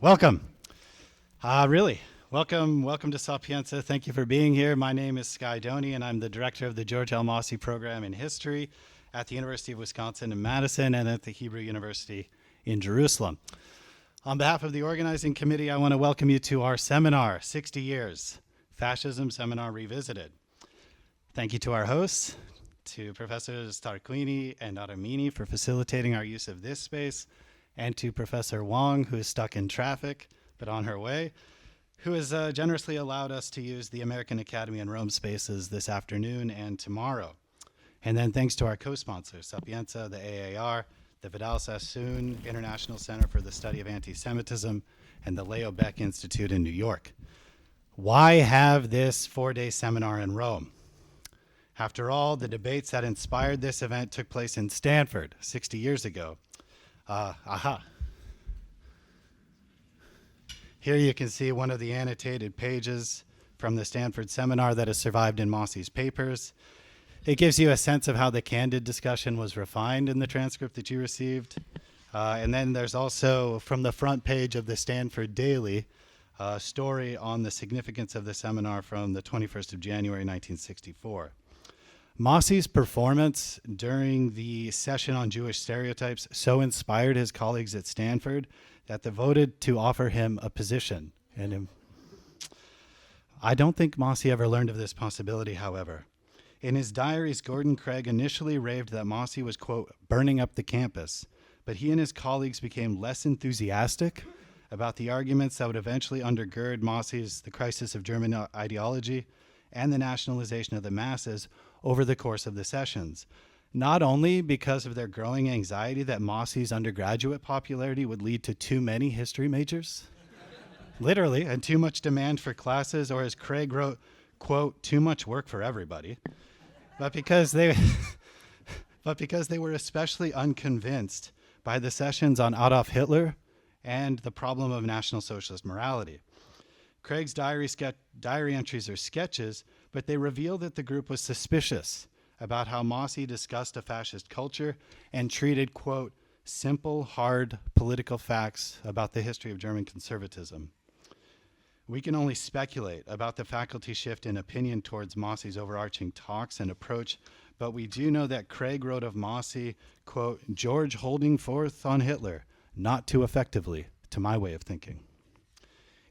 Welcome. Welcome to Sapienza. Thank you for being here. My name is Sky Doney, and I'm the director of the George L. Mosse program in history at the University of Wisconsin in Madison and at the Hebrew University in Jerusalem. On behalf of the organizing committee, I want to welcome you to our seminar, 60 Years, Fascism Seminar Revisited. Thank you to our hosts, to Professors Tarquini and Aramini for facilitating our use of this space, and to Professor Wong, who is stuck in traffic, but on her way, who has generously allowed us to use the American Academy in Rome spaces this afternoon and tomorrow. And then thanks to our co-sponsors, Sapienza, the AAR, the Vidal Sassoon International Center for the Study of Antisemitism, and the Baeck Institute in New York. Why have this 4-day seminar in Rome? After all, the debates that inspired this event took place in Stanford 60 years ago. Here you can see one of the annotated pages from the Stanford seminar that has survived in Mosse's papers. It gives you a sense of how the candid discussion was refined in the transcript that you received. And then there's also, from the front page of the Stanford Daily, a story on the significance of the seminar from the 21st of January, 1964. Mosse's performance during the session on Jewish stereotypes so inspired his colleagues at Stanford that they voted to offer him a position. And I don't think Mosse ever learned of this possibility, however. In his diaries, Gordon Craig initially raved that Mosse was, quote, burning up the campus, but he and his colleagues became less enthusiastic about the arguments that would eventually undergird Mosse's The Crisis of German Ideology and the nationalization of the masses over the course of the sessions, not only because of their growing anxiety that Mosse's undergraduate popularity would lead to too many history majors, literally, and too much demand for classes, or as Craig wrote, quote, too much work for everybody, but because they were especially unconvinced by the sessions on Adolf Hitler and the problem of National Socialist morality. Craig's diary entries are sketches, but they reveal that the group was suspicious about how Mosse discussed a fascist culture and treated, quote, simple, hard political facts about the history of German conservatism. We can only speculate about the faculty shift in opinion towards Mosse's overarching talks and approach, but we do know that Craig wrote of Mosse, quote, George holding forth on Hitler, not too effectively, to my way of thinking.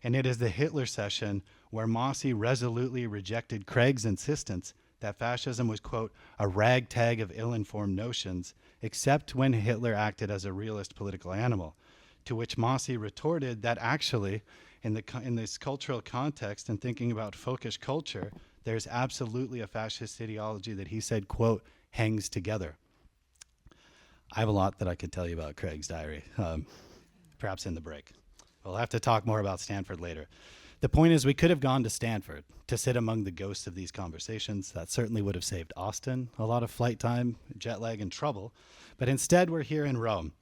And it is the Hitler session where Mosse resolutely rejected Craig's insistence that fascism was, quote, a ragtag of ill-informed notions, except when Hitler acted as a realist political animal, to which Mosse retorted that actually, in this cultural context and thinking about folkish culture, there's absolutely a fascist ideology that he said, quote, hangs together. I have a lot that I could tell you about Craig's diary, perhaps in the break. We'll have to talk more about Stanford later. The point is, we could have gone to Stanford to sit among the ghosts of these conversations. That certainly would have saved Austin a lot of flight time, jet lag, and trouble. But instead, we're here in Rome,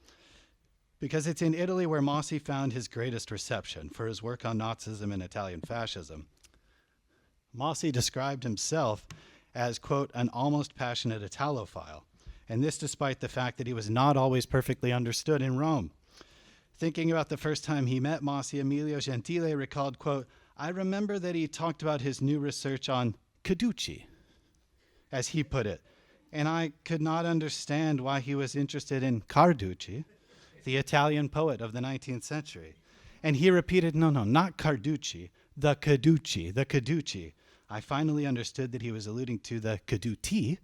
because it's in Italy where Mosse found his greatest reception for his work on Nazism and Italian fascism. Mosse described himself as, quote, an almost passionate Italophile, and this despite the fact that he was not always perfectly understood in Rome. Thinking about the first time he met Mosse, Emilio Gentile recalled, quote, I remember that he talked about his new research on caduci, as he put it, and I could not understand why he was interested in Carducci, the Italian poet of the 19th century. And he repeated, no, not Carducci, the caduci. I finally understood that he was alluding to the caduti,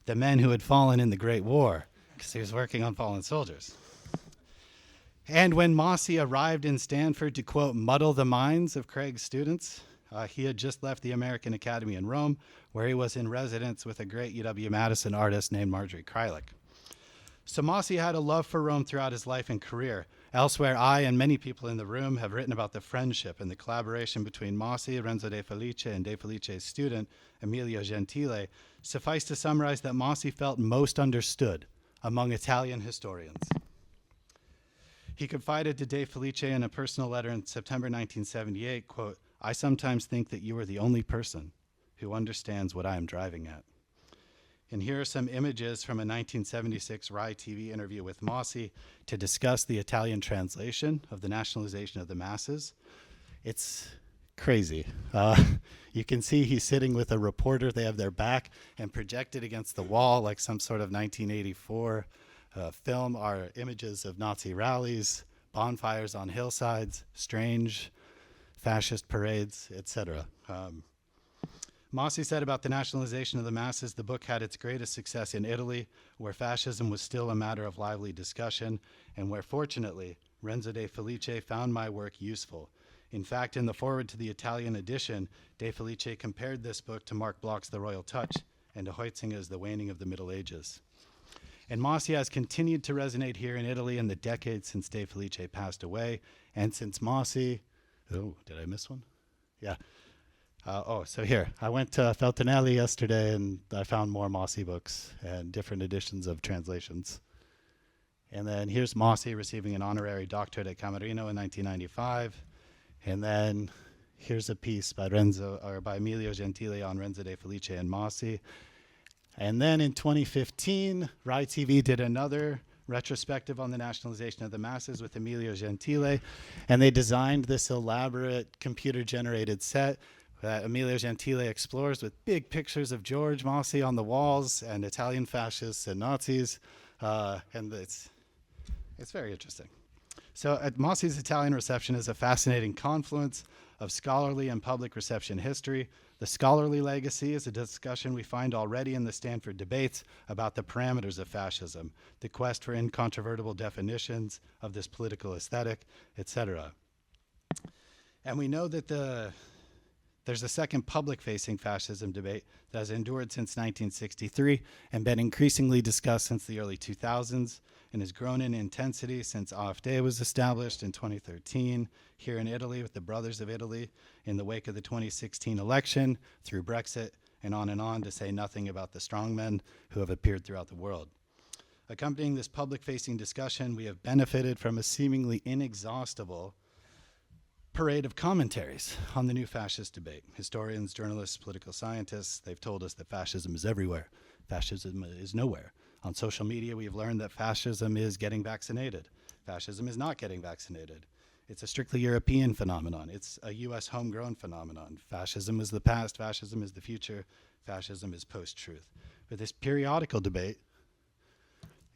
the men who had fallen in the Great War, because he was working on fallen soldiers. And when Mosse arrived in Stanford to, quote, muddle the minds of Craig's students, he had just left the American Academy in Rome, where he was in residence with a great UW-Madison artist named Marjorie Krylik. So Mosse had a love for Rome throughout his life and career. Elsewhere, I and many people in the room have written about the friendship and the collaboration between Mosse, Renzo De Felice, and De Felice's student, Emilio Gentile. Suffice to summarize that Mosse felt most understood among Italian historians. He confided to De Felice in a personal letter in September 1978, quote, I sometimes think that you are the only person who understands what I am driving at. And here are some images from a 1976 Rai TV interview with Mosse to discuss the Italian translation of the nationalization of the masses. It's crazy. You can see he's sitting with a reporter. They have their back, and projected against the wall like some sort of 1984 film are images of Nazi rallies, bonfires on hillsides, strange fascist parades, etc. Mosse said about the nationalization of the masses, the book had its greatest success in Italy, where fascism was still a matter of lively discussion, and where, fortunately, Renzo De Felice found my work useful. In fact, in the foreword to the Italian edition, De Felice compared this book to Mark Bloch's The Royal Touch and to Huizinga's The Waning of the Middle Ages. And Mosse has continued to resonate here in Italy in the decades since De Felice passed away, and since Mosse, oh, did I miss one? Yeah. So here, I went to Feltrinelli yesterday and I found more Mosse books and different editions of translations. And then here's Mosse receiving an honorary doctorate at Camerino in 1995. And then here's a piece by Emilio Gentile on Renzo De Felice and Mosse. And then in 2015, Rai TV did another retrospective on the nationalization of the masses with Emilio Gentile, and they designed this elaborate computer-generated set that Emilio Gentile explores with big pictures of George Mosse on the walls and Italian fascists and Nazis, and it's very interesting. So at Mosse's Italian reception is a fascinating confluence of scholarly and public reception history. The scholarly legacy is a discussion we find already in the Stanford debates about the parameters of fascism, the quest for incontrovertible definitions of this political aesthetic, etc. And we know that there's a second public-facing fascism debate that has endured since 1963 and been increasingly discussed since the early 2000s and has grown in intensity since AfD was established in 2013 here in Italy with the Brothers of Italy in the wake of the 2016 election, through Brexit, and on, to say nothing about the strongmen who have appeared throughout the world. Accompanying this public-facing discussion, we have benefited from a seemingly inexhaustible parade of commentaries on the new fascist debate. Historians, journalists, political scientists, they've told us that fascism is everywhere. Fascism is nowhere. On social media, we've learned that fascism is getting vaccinated. Fascism is not getting vaccinated. It's a strictly European phenomenon. It's a US homegrown phenomenon. Fascism is the past, fascism is the future, fascism is post-truth. But this periodical debate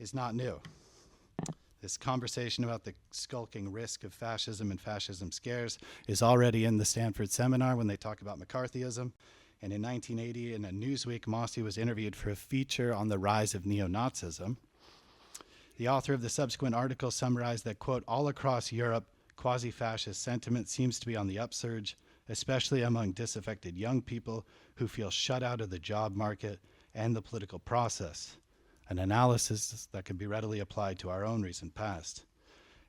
is not new. This conversation about the skulking risk of fascism and fascism scares is already in the Stanford seminar when they talk about McCarthyism. And in 1980, in a Newsweek, Mosse was interviewed for a feature on the rise of neo-Nazism. The author of the subsequent article summarized that, quote, all across Europe, quasi-fascist sentiment seems to be on the upsurge, especially among disaffected young people who feel shut out of the job market and the political process. An analysis that can be readily applied to our own recent past.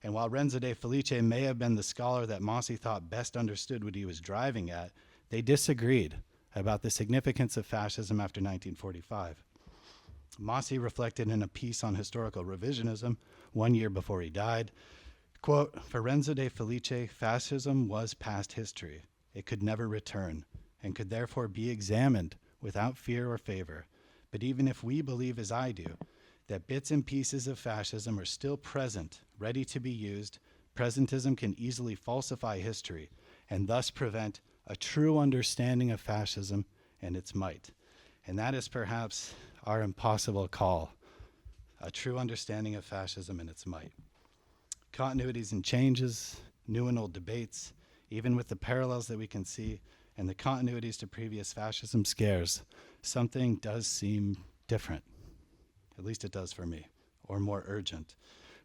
And while Renzo De Felice may have been the scholar that Mosse thought best understood what he was driving at, they disagreed about the significance of fascism after 1945. Mosse reflected in a piece on historical revisionism 1 year before he died, quote, for Renzo De Felice, fascism was past history. It could never return, and could therefore be examined without fear or favor. But even if we believe, as I do, that bits and pieces of fascism are still present, ready to be used, presentism can easily falsify history and thus prevent a true understanding of fascism and its might. And that is perhaps our impossible call, a true understanding of fascism and its might. Continuities and changes, new and old debates, even with the parallels that we can see and the continuities to previous fascism scares, something does seem different. At least it does for me, or more urgent.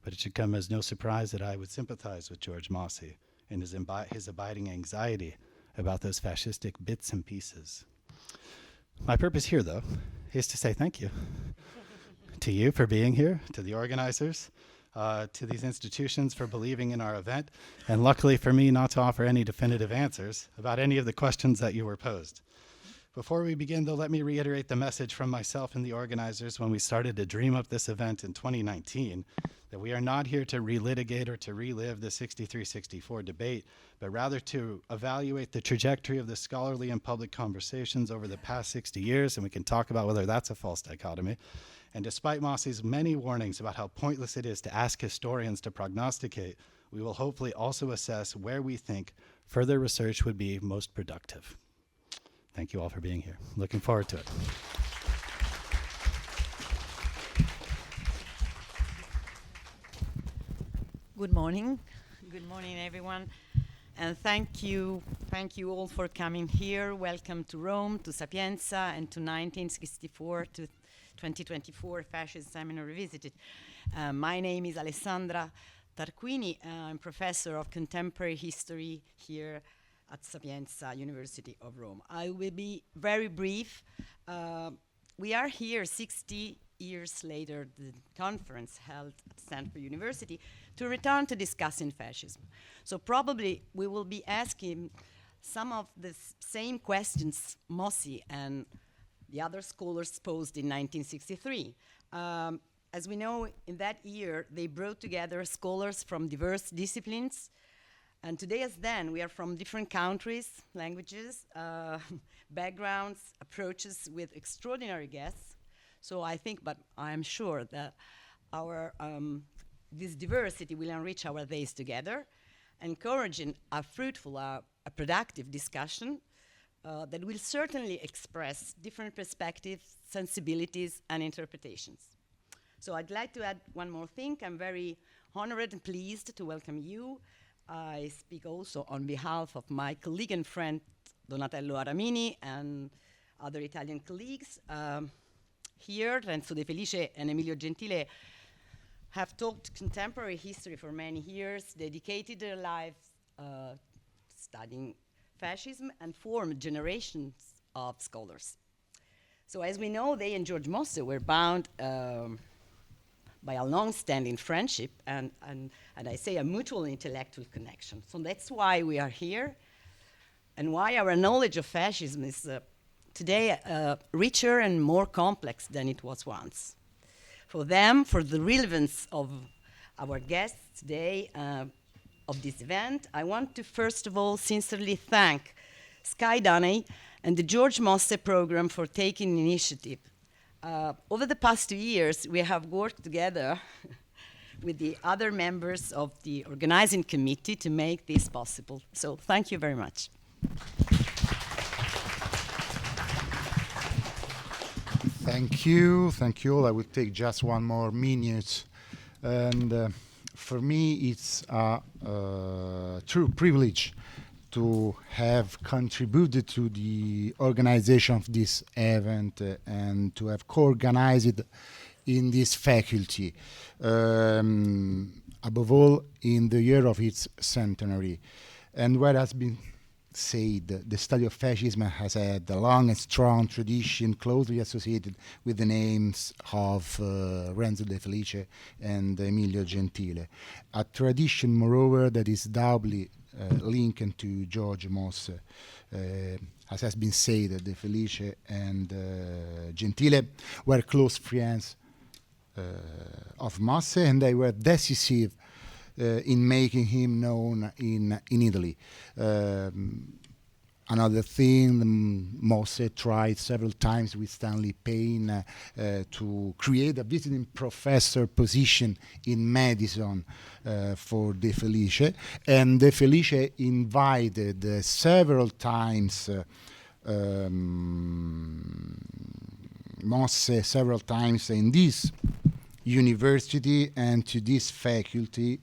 But it should come as no surprise that I would sympathize with George Mosse and his abiding anxiety about those fascistic bits and pieces. My purpose here, though, is to say thank you to you for being here, to the organizers, to these institutions for believing in our event, and luckily for me not to offer any definitive answers about any of the questions that you were posed. Before we begin, though, let me reiterate the message from myself and the organizers when we started to dream up this event in 2019, that we are not here to relitigate or to relive the 63-64 debate, but rather to evaluate the trajectory of the scholarly and public conversations over the past 60 years, and we can talk about whether that's a false dichotomy. And despite Mosse's many warnings about how pointless it is to ask historians to prognosticate, we will hopefully also assess where we think further research would be most productive. Thank you all for being here. Looking forward to it. Good morning. Good morning, everyone. And thank you all for coming here. Welcome to Rome, to Sapienza, and to 1964 to 2024 Fascist Seminar Revisited. My name is Alessandra Tarquini. I'm professor of contemporary history here at Sapienza University of Rome. I will be very brief. We are here 60 years later, the conference held at Stanford University, to return to discussing fascism. So probably we will be asking some of the same questions Mosse and the other scholars posed in 1963. As we know, in that year, they brought together scholars from diverse disciplines. And today, as then, we are from different countries, languages, backgrounds, approaches with extraordinary guests. So I think, but I'm sure that our this diversity will enrich our days together, encouraging a fruitful, a productive discussion that will certainly express different perspectives, sensibilities, and interpretations. So I'd like to add one more thing. I'm very honored and pleased to welcome you. I speak also on behalf of my colleague and friend, Donatello Aramini, and other Italian colleagues. Here, Renzo De Felice and Emilio Gentile have taught contemporary history for many years, dedicated their lives studying fascism, and formed generations of scholars. So as we know, they and George Mosse were bound by a long-standing friendship and I say a mutual intellectual connection. So that's why we are here and why our knowledge of fascism is today richer and more complex than it was once. For them, for the relevance of our guests today of this event, I want to first of all sincerely thank Sky Dunny and the George Mosse program for taking initiative. Over the past 2 years, we have worked together with the other members of the organizing committee to make this possible. So thank you very much. Thank you all. I will take just one more minute. And for me, it's a true privilege to have contributed to the organization of this event and to have co-organized it in this faculty, above all in the year of its centenary. And what has been said, the study of fascism has had a long and strong tradition closely associated with the names of Renzo De Felice and Emilio Gentile. A tradition, moreover, that is doubly linked to George Mosse. As has been said, De Felice and Gentile were close friends of Mosse, and they were decisive in making him known in Italy. Another thing, Mosse tried several times with Stanley Payne to create a visiting professor position in medicine for De Felice, and De Felice invited several times Mosse several times in this university and to this faculty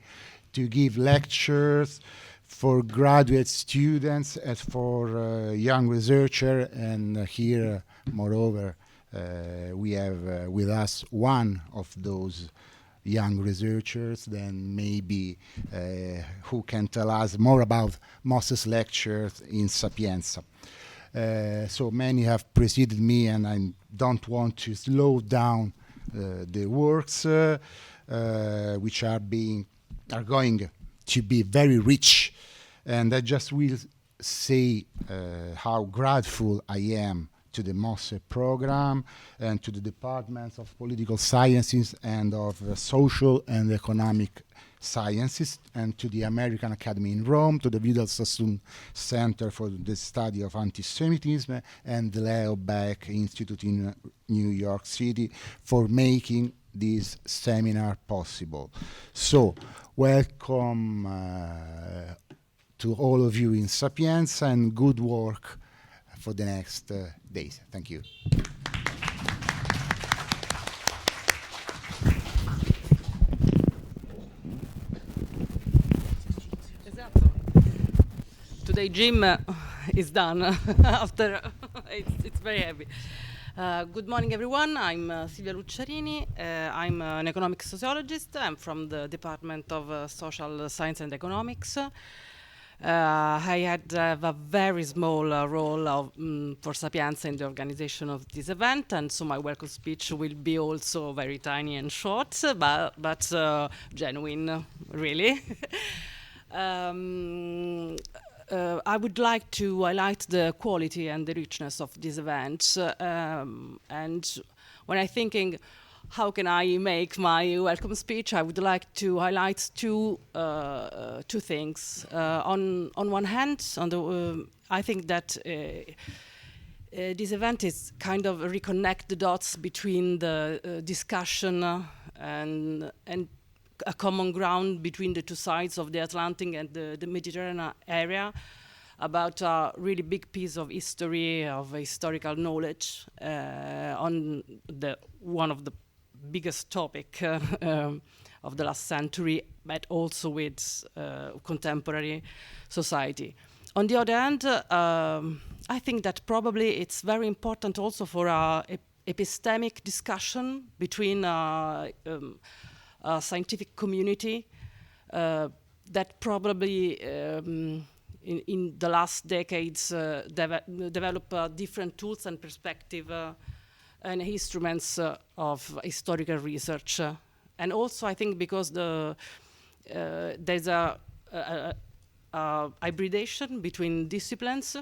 to give lectures for graduate students as for young researchers. And here, moreover, we have with us one of those young researchers, then maybe who can tell us more about Mosse's lectures in Sapienza. So many have preceded me, and I don't want to slow down the works, which are going to be very rich. And I just will say how grateful I am to the Mosse program and to the departments of political sciences and of social and economic sciences, and to the American Academy in Rome, to the Vidal Sassoon Center for the Study of Antisemitism, and the Baeck Institute in New York City for making this seminar possible. So, welcome to all of you in Sapienza, and good work for the next days. Thank you. Today gym is done after it's very heavy. Good morning, everyone. I'm Silvia Lucciarini. I'm an economic sociologist. I'm from the Department of Social Science and Economics. I had a very small role for Sapienza in the organization of this event, and so my welcome speech will be also very tiny and short, but genuine, really. I would like to highlight the quality and the richness of this event. And when I'm thinking, how can I make my welcome speech, I would like to highlight two things. On one hand, I think that this event is kind of reconnect the dots between the discussion and a common ground between the two sides of the Atlantic and the Mediterranean area about a really big piece of history, of historical knowledge on one of the biggest topic of the last century, but also with contemporary society. On the other hand, I think that probably it's very important also for epistemic discussion between a scientific community that probably in the last decades develop different tools and perspective and instruments of historical research. And also I think because there's a hybridation between disciplines.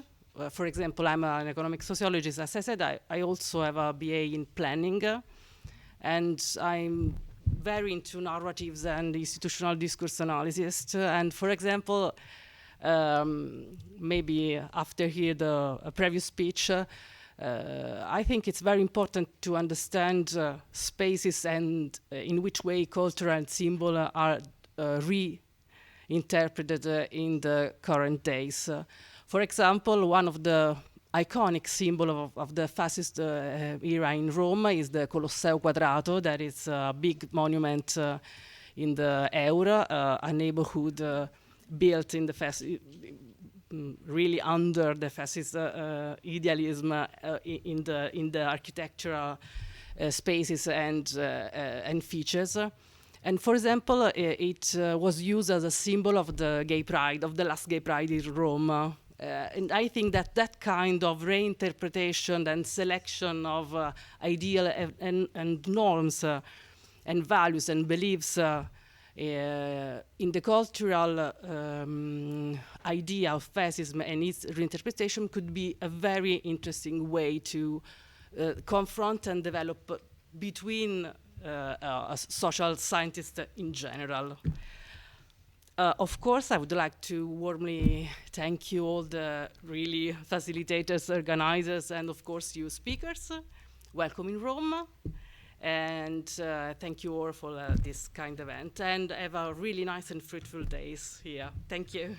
For example, I'm an economic sociologist. As I said, I also have a BA in planning, and I'm very into narratives and institutional discourse analysis. And for example, maybe after hear the previous speech, I think it's very important to understand spaces and in which way culture and symbol are reinterpreted in the current days. For example, one of the iconic symbol of the fascist era in Rome is the Colosseo Quadrato. That is a big monument in the Eur, a neighborhood built in the really under the fascist idealism in the architectural spaces and features. And for example, it was used as a symbol of the gay pride, of the last gay pride in Rome. And I think that kind of reinterpretation and selection of ideal and norms and values and beliefs in the cultural idea of fascism and its reinterpretation could be a very interesting way to confront and develop between social scientists in general. Of course, I would like to warmly thank you all the really facilitators, organizers, and of course you speakers. Welcome in Rome. And thank you all for this kind of event. And have a really nice and fruitful days here. Thank you.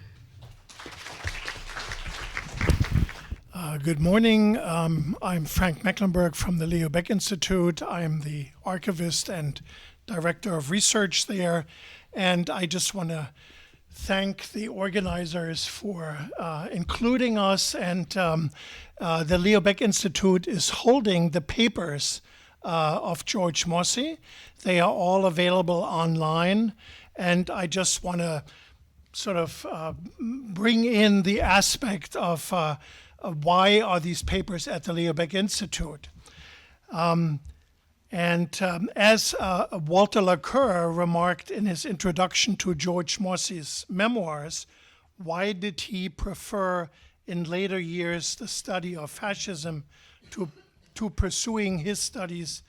Good morning. I'm Frank Mecklenburg from the Baeck Institute. I'm the archivist and director of research there. And I just want to thank the organizers for including us. And the Baeck Institute is holding the papers of George Mosse. They are all available online. And I just want to sort of bring in the aspect of why are these papers at the Baeck Institute. As Walter Lacour remarked in his introduction to George Mosse's memoirs, why did he prefer in later years the study of fascism to pursuing his studies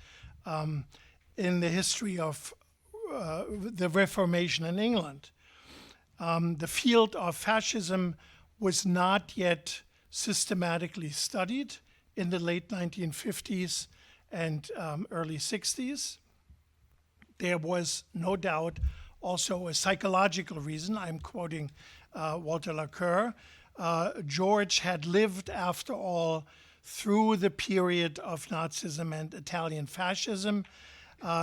in the history of the Reformation in England. The field of fascism was not yet systematically studied in the late 1950s and early 60s. There was no doubt also a psychological reason. I'm quoting Walter Laqueur. George had lived, after all, through the period of Nazism and Italian fascism.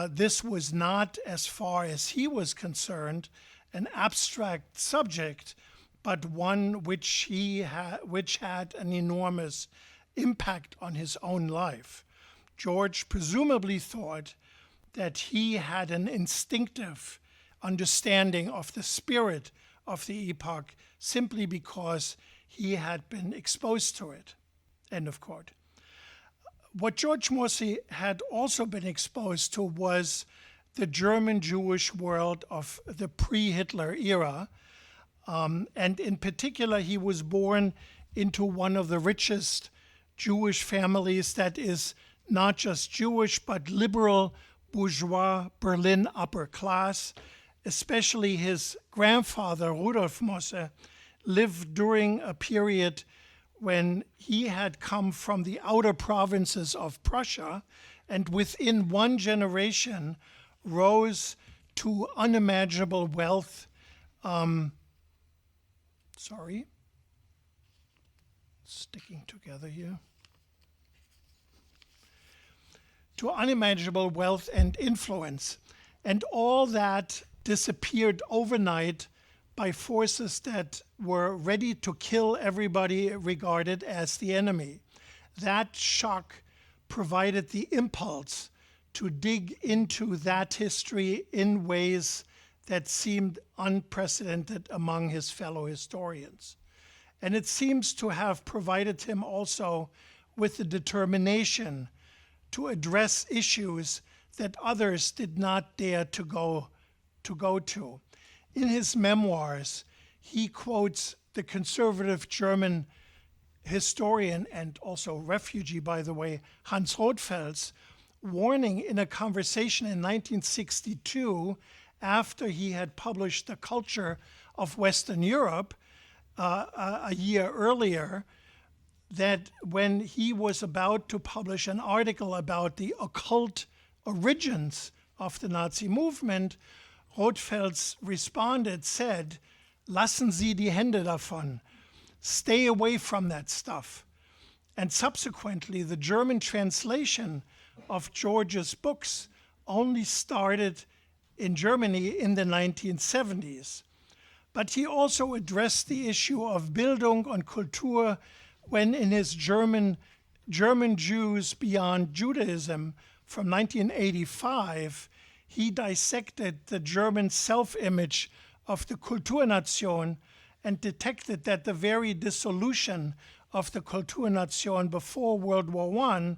This was not, as far as he was concerned, an abstract subject, but one which had an enormous impact on his own life. George presumably thought that he had an instinctive understanding of the spirit of the epoch simply because he had been exposed to it. End of quote. What George Mosse had also been exposed to was the German Jewish world of the pre-Hitler era. And in particular, he was born into one of the richest Jewish families that is not just Jewish, but liberal, bourgeois, Berlin upper class. Especially his grandfather, Rudolf Mosse, lived during a period when he had come from the outer provinces of Prussia and within one generation rose to unimaginable wealth. Sticking together here. To unimaginable wealth and influence. And all that disappeared overnight by forces that were ready to kill everybody regarded as the enemy. That shock provided the impulse to dig into that history in ways that seemed unprecedented among his fellow historians. And it seems to have provided him also with the determination to address issues that others did not dare to go to. In his memoirs, he quotes the conservative German historian and also refugee, by the way, Hans Rothfels, warning in a conversation in 1962 after he had published The Culture of Western Europe a year earlier, that when he was about to publish an article about the occult origins of the Nazi movement, Rothfels said, "Lassen Sie die Hände davon. Stay away from that stuff." And subsequently, the German translation of George's books only started in Germany in the 1970s. But he also addressed the issue of Bildung und Kultur when in his German Jews Beyond Judaism from 1985, he dissected the German self-image of the Kulturnation and detected that the very dissolution of the Kulturnation before World War I,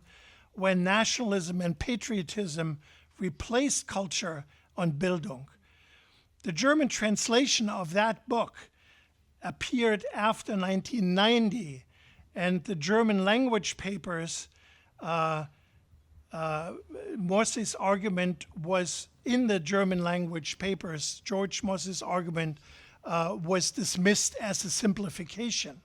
when nationalism and patriotism replaced culture on Bildung. The German translation of that book appeared after 1990, and the German language papers, Mosse's argument was in the German language papers. George Mosse's argument was dismissed as a simplification.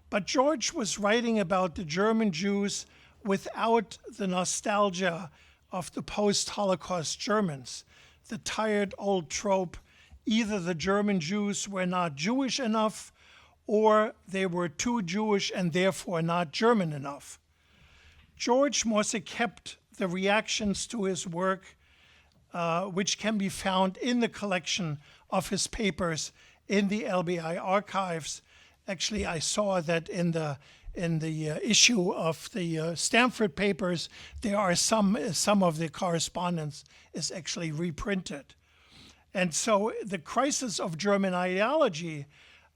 But George was writing about the German Jews without the nostalgia of the post-Holocaust Germans, the tired old trope, either the German Jews were not Jewish enough or they were too Jewish and therefore not German enough. George Mosse kept the reactions to his work, which can be found in the collection of his papers in the LBI archives. Actually, I saw that in the issue of the Stanford papers, there are some of the correspondence is actually reprinted. And so the crisis of German ideology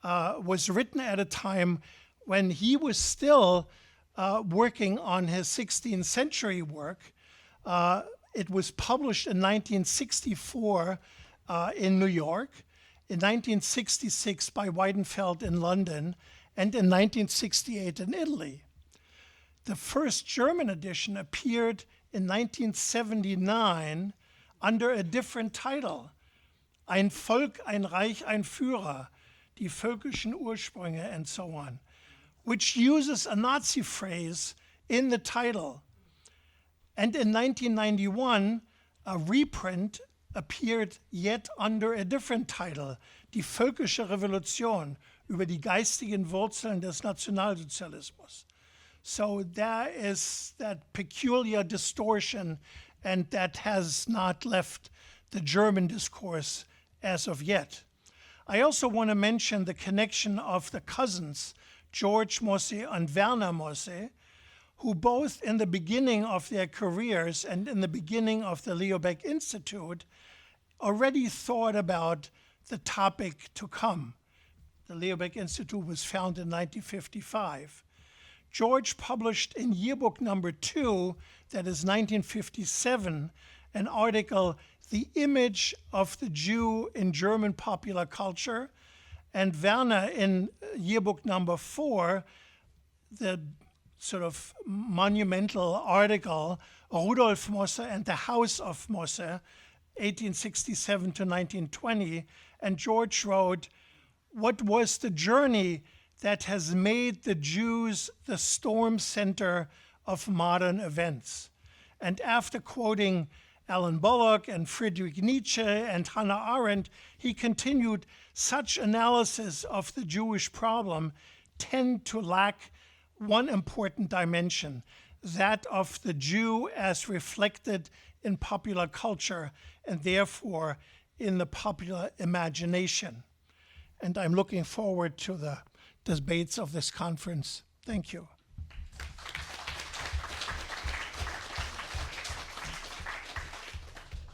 was written at a time when he was still working on his 16th century work. It was published in 1964 in New York, in 1966 by Weidenfeld in London, and in 1968 in Italy. The first German edition appeared in 1979 under a different title, Ein Volk, ein Reich, ein Führer, die völkischen Ursprünge, and so on, which uses a Nazi phrase in the title. And in 1991, a reprint appeared yet under a different title, Die völkische Revolution, über die geistigen Wurzeln des Nationalsozialismus. So there is that peculiar distortion, and that has not left the German discourse as of yet. I also want to mention the connection of the cousins, George Mosse and Werner Mosse, who both in the beginning of their careers and in the beginning of the Baeck Institute already thought about the topic to come. The Baeck Institute was founded in 1955. George published in yearbook number 2, that is 1957, an article, The Image of the Jew in German Popular Culture, and Werner in yearbook number 4, the sort of monumental article, Rudolf Mosse and the House of Mosse, 1867 to 1920, and George wrote, what was the journey that has made the Jews the storm center of modern events? And after quoting Alan Bullock and Friedrich Nietzsche and Hannah Arendt, he continued, such analysis of the Jewish problem tend to lack one important dimension, that of the Jew as reflected in popular culture and therefore in the popular imagination. And I'm looking forward to the debates of this conference. Thank you.